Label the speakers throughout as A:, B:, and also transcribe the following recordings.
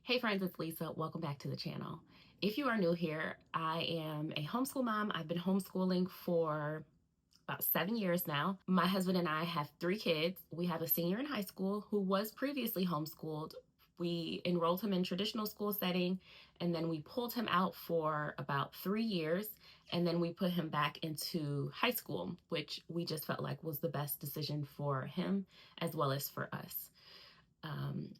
A: Hey friends, it's Lisa. Welcome back to the channel. If you are new here, I am a homeschool mom. I've been homeschooling for about 7 years now. My husband and I have 3 kids. We have a senior in high school who was previously homeschooled. We enrolled him in traditional school setting, and then we pulled him out for about 3 years, and then we put him back into high school, which we just felt like was the best decision for him as well as for us.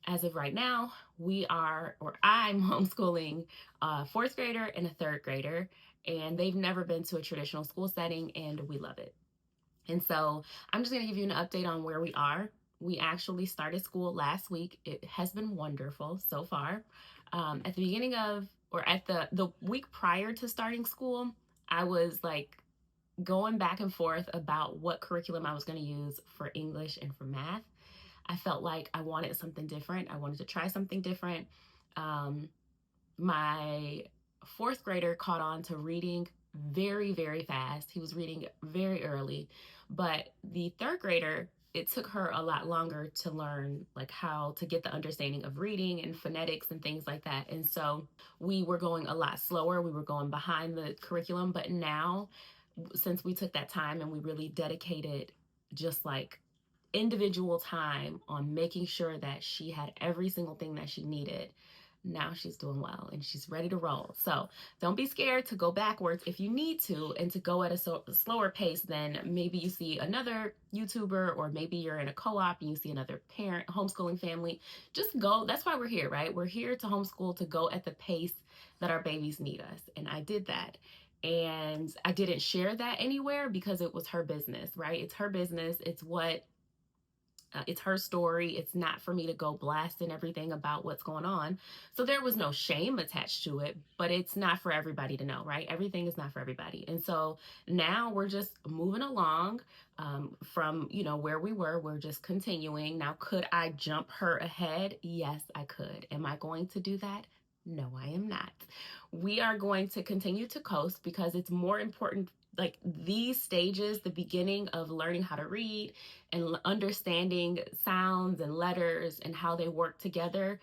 A: As of right now, I'm homeschooling a fourth grader and a third grader, and they've never been to a traditional school setting, and we love it. And so I'm just going to give you an update on where we are. We actually started school last week. It has been wonderful so far. At the beginning of, or at the week prior to starting school, I was like going back and forth about what curriculum I was going to use for English and for math. I felt like I wanted something different. I wanted to try something different. My fourth grader caught on to reading very, very fast. He was reading very early. But the third grader, it took her a lot longer to learn like how to get the understanding of reading and phonetics and things like that. And so we were going a lot slower. We were going behind the curriculum. But now, since we took that time and we really dedicated just like individual time on making sure that she had every single thing that she needed, now she's doing well and she's ready to roll. So don't be scared to go backwards if you need to, and to go at a slower pace than maybe you see another YouTuber, or maybe you're in a co-op and you see another parent homeschooling family. Just go. That's why we're here, right? We're here to homeschool, to go at the pace that our babies need us. And I did that. And I didn't share that anywhere because it was her business, right? It's her business. It's her story. It's not for me to go blasting everything about what's going on. So there was no shame attached to it, but it's not for everybody to know, right? Everything is not for everybody. And so now we're just moving along from, where we were. We're just continuing. Now, could I jump her ahead? Yes, I could. Am I going to do that? No, I am not. We are going to continue to coast because it's more important. Like these stages, the beginning of learning how to read and understanding sounds and letters and how they work together,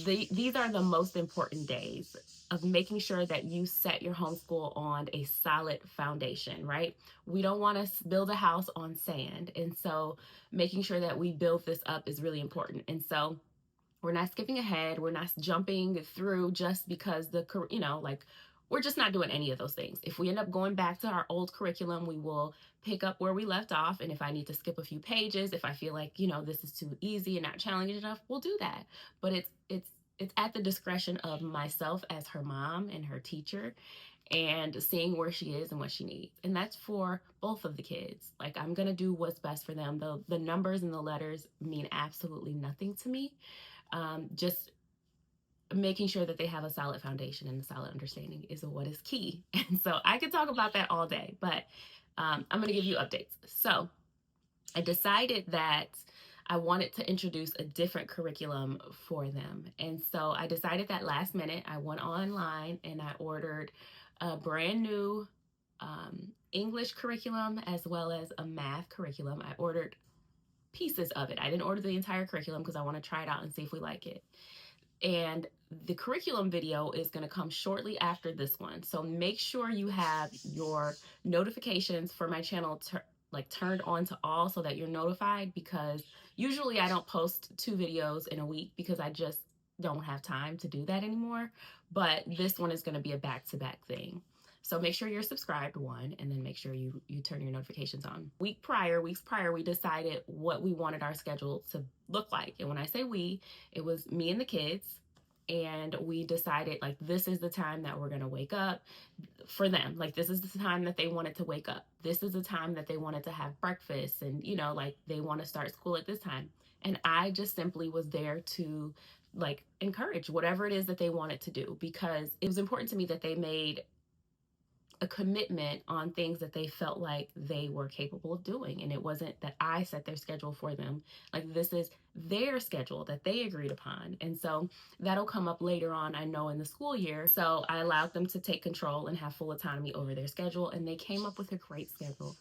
A: these are the most important days of making sure that you set your homeschool on a solid foundation, right? We don't want to build a house on sand. And so making sure that we build this up is really important. And so we're not skipping ahead. We're not jumping through just because we're just not doing any of those things. If we end up going back to our old curriculum, we will pick up where we left off. And if I need to skip a few pages, if I feel like, this is too easy and not challenging enough, we'll do that. But it's at the discretion of myself as her mom and her teacher, and seeing where she is and what she needs. And that's for both of the kids. Like, I'm going to do what's best for them. The numbers and the letters mean absolutely nothing to me. Just making sure that they have a solid foundation and a solid understanding is what is key. And so I could talk about that all day, but I'm going to give you updates. So I decided that I wanted to introduce a different curriculum for them. And so I decided that last minute. I went online and I ordered a brand new English curriculum as well as a math curriculum. I ordered pieces of it. I didn't order the entire curriculum because I want to try it out and see if we like it. And the curriculum video is going to come shortly after this one. So make sure you have your notifications for my channel turned on to all so that you're notified, because usually I don't post 2 videos in a week because I just don't have time to do that anymore. But this one is going to be a back-to-back thing. So make sure you're subscribed, one, and then make sure you turn your notifications on. Weeks prior, we decided what we wanted our schedule to look like. And when I say we, it was me and the kids. And we decided, like, this is the time that we're going to wake up for them. Like, this is the time that they wanted to wake up. This is the time that they wanted to have breakfast. And, they want to start school at this time. And I just simply was there to, encourage whatever it is that they wanted to do, because it was important to me that they made a commitment on things that they felt like they were capable of doing. And it wasn't that I set their schedule for them. Like, this is their schedule that they agreed upon. And so that'll come up later on, I know, in the school year. So I allowed them to take control and have full autonomy over their schedule. And they came up with a great schedule.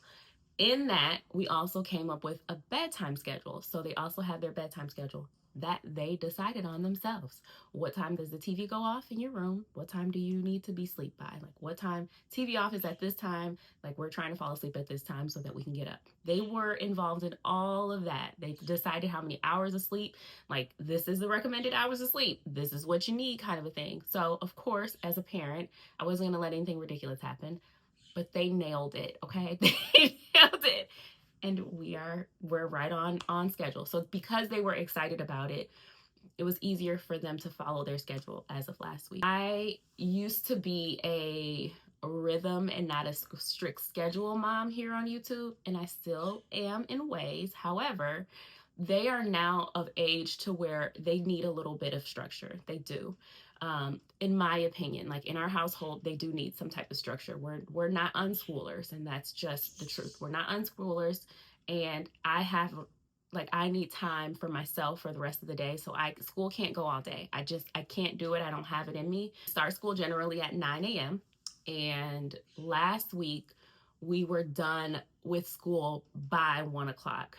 A: In that, we also came up with a bedtime schedule. So they also have their bedtime schedule that they decided on themselves. What time does the TV go off in your room? What time do you need to be asleep by? Like, what time TV off is at this time? Like, we're trying to fall asleep at this time so that we can get up. They were involved in all of that. They decided how many hours of sleep. Like, this is the recommended hours of sleep. This is what you need, kind of a thing. So, of course, as a parent, I wasn't going to let anything ridiculous happen, but they nailed it. Okay. They nailed it. And we're right on schedule. So because they were excited about it, it was easier for them to follow their schedule as of last week. I used to be a rhythm and not a strict schedule mom here on YouTube, and I still am in ways. However, they are now of age to where they need a little bit of structure. They do. In my opinion, like in our household, they do need some type of structure. We're not unschoolers, and that's just the truth. We're not unschoolers, and I need time for myself for the rest of the day. So school can't go all day. I can't do it. I don't have it in me. Start school generally at 9 a.m. And last week we were done with school by 1 o'clock.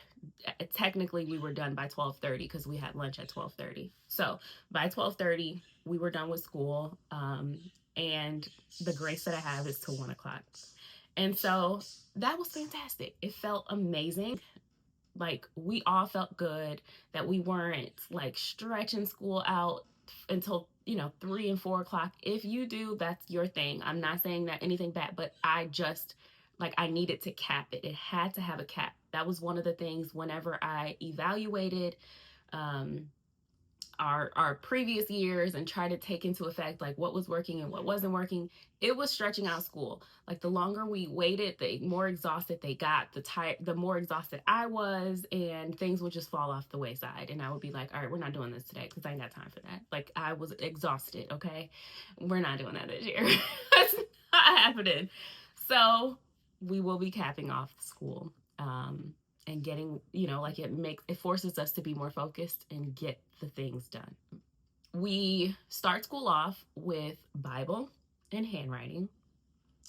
A: Technically we were done by 12:30 because we had lunch at 12:30. So by 12:30 we were done with school. And the grace that I have is till 1 o'clock. And so that was fantastic. It felt amazing. Like, we all felt good that we weren't like stretching school out until 3 and 4 o'clock. If you do, that's your thing. I'm not saying that anything bad, but I needed to cap it. It had to have a cap. That was one of the things whenever I evaluated our previous years and try to take into effect like what was working and what wasn't working. It was stretching out school. Like, the longer we waited, the more exhausted they got, the more exhausted I was, and things would just fall off the wayside, and I would be like, all right, we're not doing this today because I ain't got time for that. Like, I was exhausted. Okay, we're not doing that this year. That's not happening. So we will be capping off school, and getting, it forces us to be more focused and get the things done. We start school off with Bible and handwriting.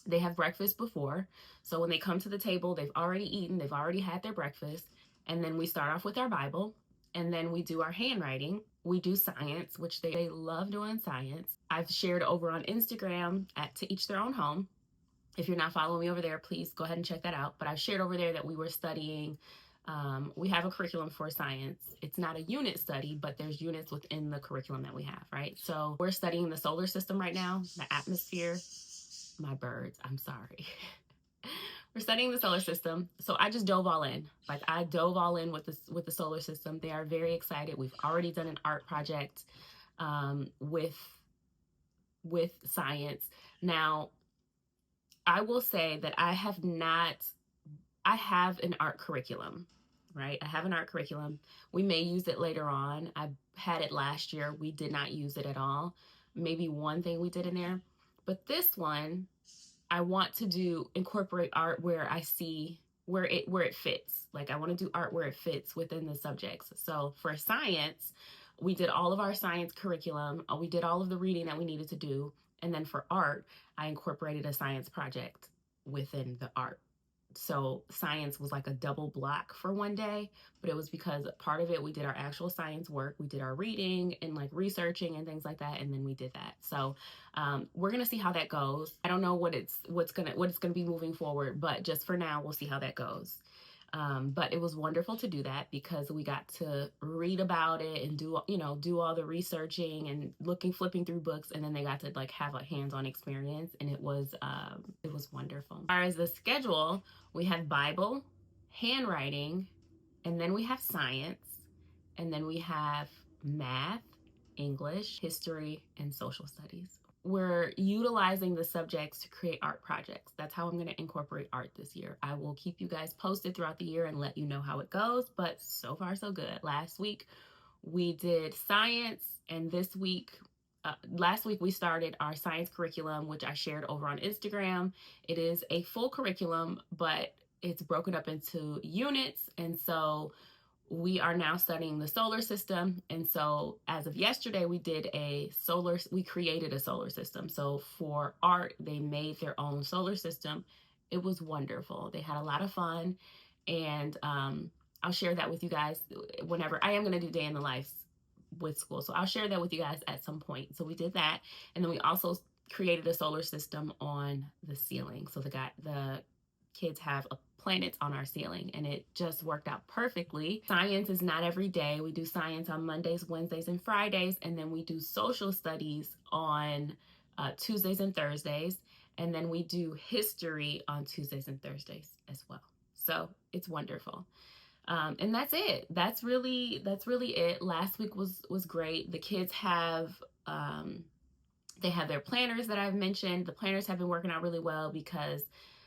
A: They have breakfast before. So when they come to the table, they've already eaten, they've already had their breakfast. And then we start off with our Bible, and then we do our handwriting. We do science, which they love doing science. I've shared over on Instagram at To Each Their Own Home. If you're not following me over there, please go ahead and check that out. But I've shared over there that we were studying, we have a curriculum for science. It's not a unit study, but there's units within the curriculum that we have, right? So we're studying the solar system right now, the atmosphere. My birds, I'm sorry. We're studying the solar system. So I just dove all in. Like, I dove all in with the solar system. They are very excited. We've already done an art project with science. Now, I will say that I have an art curriculum, right? I have an art curriculum. We may use it later on. I had it last year. We did not use it at all. Maybe one thing we did in there. But this one, I want to incorporate art where I see where it fits. Like, I want to do art where it fits within the subjects. So for science, we did all of our science curriculum. We did all of the reading that we needed to do. And then for art, I incorporated a science project within the art. So science was like a double block for one day, but it was because part of it, we did our actual science work. We did our reading and like researching and things like that. And then we did that. So we're going to see how that goes. I don't know what it's going to be moving forward, but just for now, we'll see how that goes. But it was wonderful to do that because we got to read about it and do all the researching and flipping through books, and then they got to like have a hands-on experience, and it was wonderful. As far as the schedule, we have Bible, handwriting, and then we have science, and then we have math, English, history, and social studies. We're utilizing the subjects to create art projects. That's how I'm going to incorporate art this year. I will keep you guys posted throughout the year and let you know how it goes, but so far so good. Last week we did science, and last week we started our science curriculum, which I shared over on Instagram. It is a full curriculum, but it's broken up into units, and so we are now studying the solar system. And so as of yesterday, we created a solar system. So for art, they made their own solar system. It was wonderful. They had a lot of fun. And I'll share that with you guys whenever I am going to do day in the life with school. So I'll share that with you guys at some point. So we did that. And then we also created a solar system on the ceiling. So the kids have planets on our ceiling, and it just worked out perfectly. Science is not every day. We do science on Mondays, Wednesdays, and Fridays, and then we do social studies on Tuesdays and Thursdays, and then we do history on Tuesdays and Thursdays as well. So it's wonderful. And that's it. That's really it. Last week was great. The kids have they have their planners that I've mentioned. The planners have been working out really well because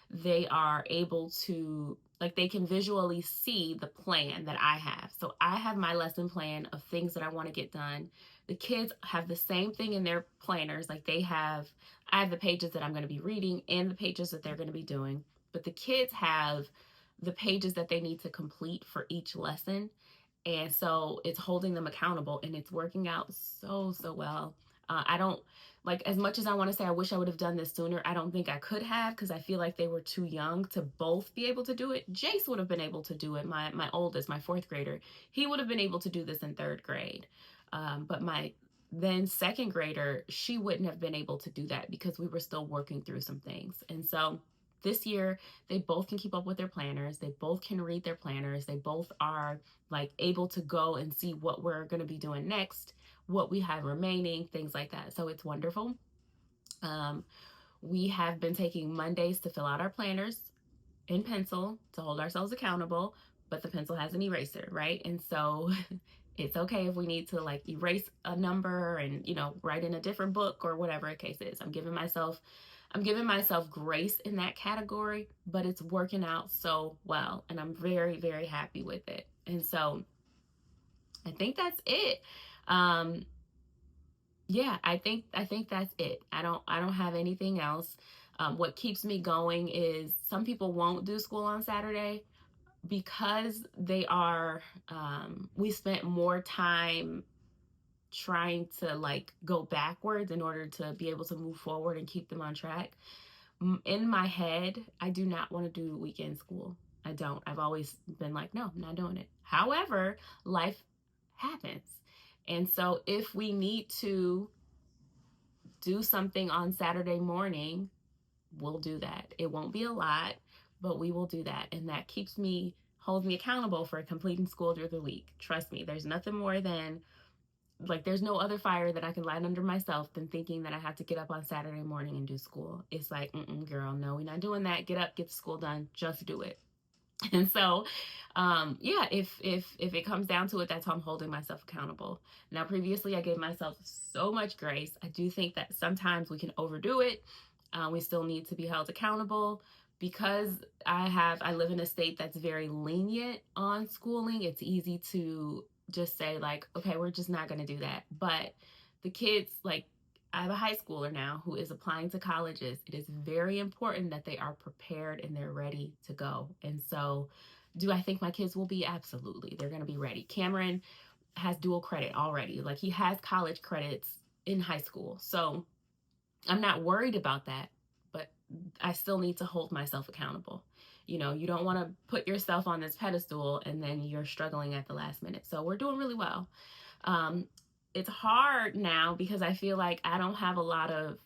A: they are able to, like, they can visually see the plan that I have. So I have my lesson plan of things that I want to get done. The kids have the same thing in their planners. Like, I have the pages that I'm going to be reading and the pages that they're going to be doing. But the kids have the pages that they need to complete for each lesson. And so it's holding them accountable, and it's working out so well. I don't, like, as much as I want to say I wish I would have done this sooner, I don't think I could have, because I feel like they were too young to both be able to do it. Jace would have been able to do it. My oldest, my fourth grader, he would have been able to do this in third grade. But my then second grader, she wouldn't have been able to do that because we were still working through some things. And so this year, they both can keep up with their planners. They both can read their planners. They both are, like, able to go and see what we're going to be doing next, what we have remaining, things like that. So it's wonderful. We have been taking Mondays to fill out our planners in pencil to hold ourselves accountable, but the pencil has an eraser, right? And so it's okay if we need to, like, erase a number and, write in a different book or whatever the case is. I'm giving myself grace in that category, but it's working out so well, and I'm very, very happy with it. And so I think that's it. Yeah, I think that's it. I don't have anything else. What keeps me going is some people won't do school on Saturday because they are. We spent more time trying to, like, go backwards in order to be able to move forward and keep them on track. In my head, I do not want to do weekend school. I don't. I've always been like, no, I'm not doing it. However, life happens. And so if we need to do something on Saturday morning, we'll do that. It won't be a lot, but we will do that. And that holds me accountable for completing school through the week. Trust me, there's nothing more than, like, there's no other fire that I can light under myself than thinking that I have to get up on Saturday morning and do school. It's like, girl, no, we're not doing that. Get up, get the school done, just do it. And so, yeah, if it comes down to it, that's how I'm holding myself accountable. Now, previously, I gave myself so much grace. I do think that sometimes we can overdo it. We still need to be held accountable. Because I live in a state that's very lenient on schooling, it's easy to just say, like, okay, we're just not going to do that. But the kids, like, I have a high schooler now who is applying to colleges. It is very important that they are prepared and they're ready to go. And so, do I think my kids will be? Absolutely. They're going to be ready. Cameron has dual credit already. Like, he has college credits in high school. So I'm not worried about that, but I still need to hold myself accountable. You don't want to put yourself on this pedestal and then you're struggling at the last minute. So we're doing really well. It's hard now because I feel like I don't have a lot of,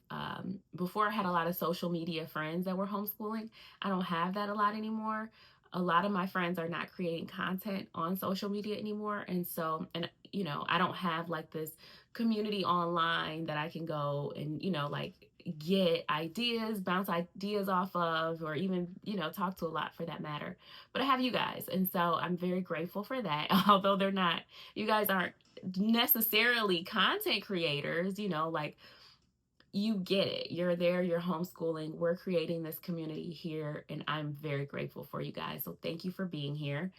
A: before I had a lot of social media friends that were homeschooling. I don't have that a lot anymore. A lot of my friends are not creating content on social media anymore. And so, I don't have, like, this community online that I can go and, like, get ideas, bounce ideas off of, or even, talk to a lot for that matter. But I have you guys. And so I'm very grateful for that. Although you guys aren't necessarily content creators, like, you get it. You're there, you're homeschooling. We're creating this community here, and I'm very grateful for you guys. So thank you for being here.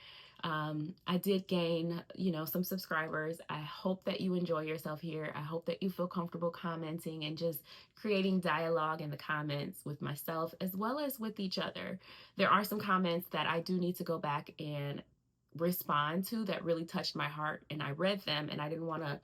A: I did gain, some subscribers. I hope that you enjoy yourself here. I hope that you feel comfortable commenting and just creating dialogue in the comments with myself as well as with each other. There are some comments that I do need to go back and respond to that really touched my heart, and I read them, and I didn't want to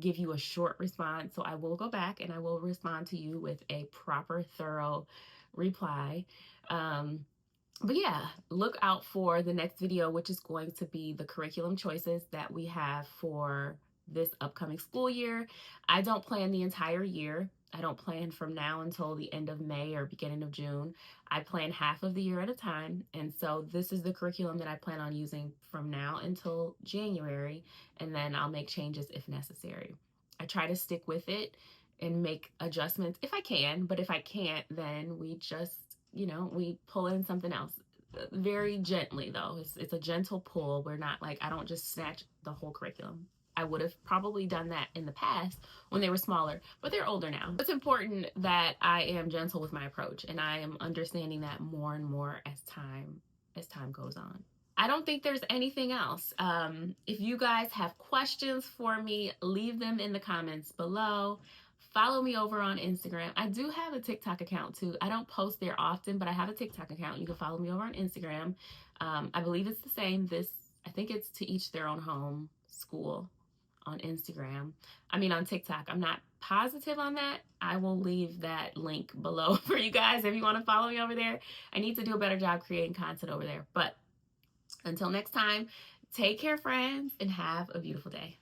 A: give you a short response. So I will go back and I will respond to you with a proper, thorough reply. But yeah, look out for the next video, which is going to be the curriculum choices that we have for this upcoming school year. I don't plan the entire year. I don't plan from now until the end of May or beginning of June. I plan half of the year at a time. And so this is the curriculum that I plan on using from now until January. And then I'll make changes if necessary. I try to stick with it and make adjustments if I can. But if I can't, then we just, we pull in something else. Very gently, though. It's a gentle pull. We're not like, I don't just snatch the whole curriculum. I would have probably done that in the past when they were smaller, but they're older now. It's important that I am gentle with my approach, and I am understanding that more and more as time goes on. I don't think there's anything else. If you guys have questions for me, leave them in the comments below. Follow me over on Instagram. I do have a TikTok account too. I don't post there often, but I have a TikTok account. You can follow me over on Instagram. I believe it's the same. I think it's To Each Their Own Home School on Instagram. On TikTok. I'm not positive on that. I will leave that link below for you guys if you want to follow me over there. I need to do a better job creating content over there. But until next time, take care, friends, and have a beautiful day.